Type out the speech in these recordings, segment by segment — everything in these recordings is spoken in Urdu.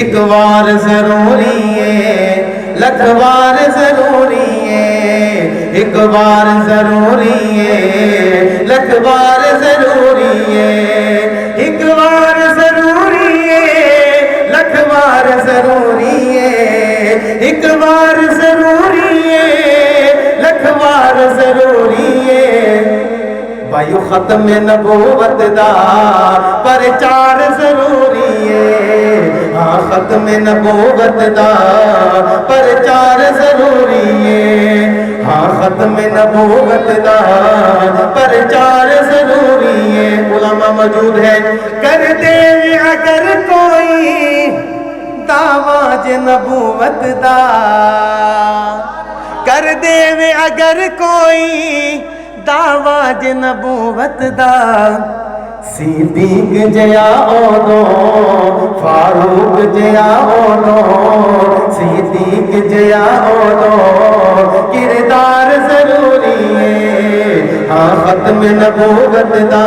ایک بار ضروری ہے، لکھ بار ضروری ہے، ایک بار ضروری ہے، لکھ بار ضروری ہے، ایک بار ضروری ہے، لکھ بار ضروری ہے، ایک بار ضروری ہے، لکھ بار ضروری ہے۔ بھائیو ختم نبوت دا پرچار ضروری ہے، ہاں ختم نبوت دا پرچار ضروری ہے، ہاں ختم نبوت دا پرچار ضروری ہے۔ علماء موجود ہے، کر دے اگر کوئی دعویٰ نبوت دا، کر دے اگر کوئی دعویٰ نبوت دا، صدیق جیا اودو فاروق جیا اودو، صدیق جیا اودو کردار ضروری ہے، ہاں ختم نبوت دا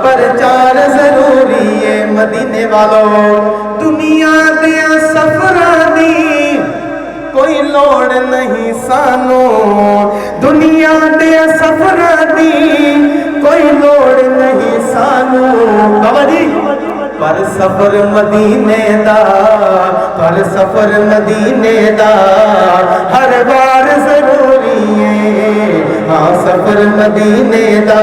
پرچار ضروری ہے۔ مدینے والوں دنیا دیا سفراں دی کوئی لوڑ نہیں سانو، دنیا دے سفراں دی کوئی لوڑ نہیں سانو، بابا جی پر سفر مدینے دا، پر سفر مدینے دا ہر بار ضروری ہے، ہاں سفر مدینے دا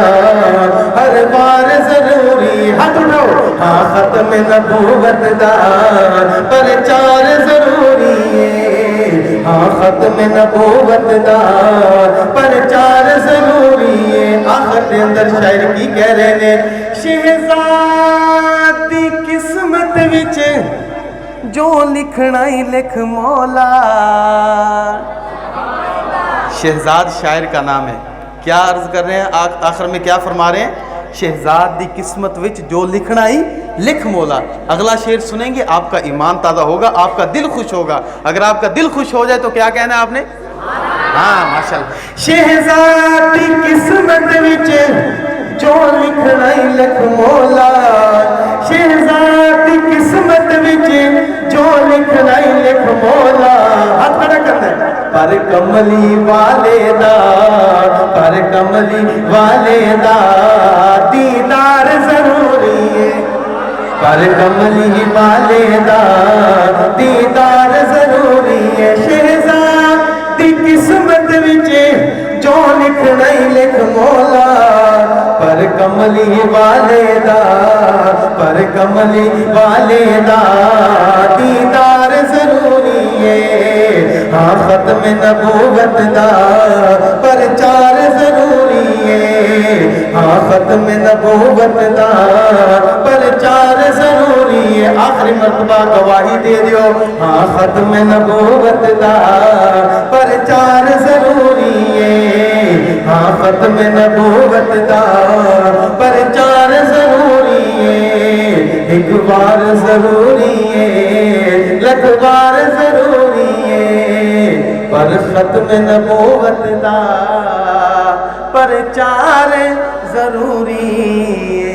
ہر بار ضروری ہے۔ ہاتھ اٹھاؤ، ہاں ختم نبوت دا پرچار ضروری ہے، ہاں ختم نبوت دا پرچار ضروری ہے۔ آخر دے اندر شاعر کی کہہ رہے نے، شہزاد دی قسمت وچ جو لکھنا ہی لکھ مولا۔ شہزاد شاعر کا نام ہے، کیا عرض کر رہے ہیں آخر میں، کیا فرما رہے ہیں؟ شہزاد دی قسمت وچ جو لکھنا ہی لکھ مولا۔ اگلا شعر سنیں گے، آپ کا ایمان تازہ ہوگا، آپ کا دل خوش ہوگا۔ اگر آپ کا دل خوش ہو جائے تو کیا کہنا ہے آپ نے؟ ہاں ماشاءاللہ۔ شہزاد دی قسمت وچ جو لکھنا ہی لکھ مولا، شہزاد دی قسمت وچ جو لکھنا ہی لکھ مولا۔ ہاتھ کھڑا کرنا ہے، پر کملی والے دا، پر کملی والے دا دیدار ضروری ہے، پر کملی والے دا دیدار ضروری ہے۔ شہزاد دی قسمت وچ جو لکھنا ہی لکھ مولا، پر کملی والے دا، پر کملی والے دا دیدار ضروری ہے، ہاں ختم نبوت دا پرچار ضروری ہے، ہاں ختم نبوت دا پرچار ضروری ہے۔ آخری مرتبہ گواہی دے دیو، ہاں ختم نبوت دا پرچار ضروری ہے، ہاں ختم نبوت دا پرچار ضروری ہے، ایک بار ضروری ہے، لکھ بار ضروری ہے، پر ختم نبوت دا پرچار ضروری ہے۔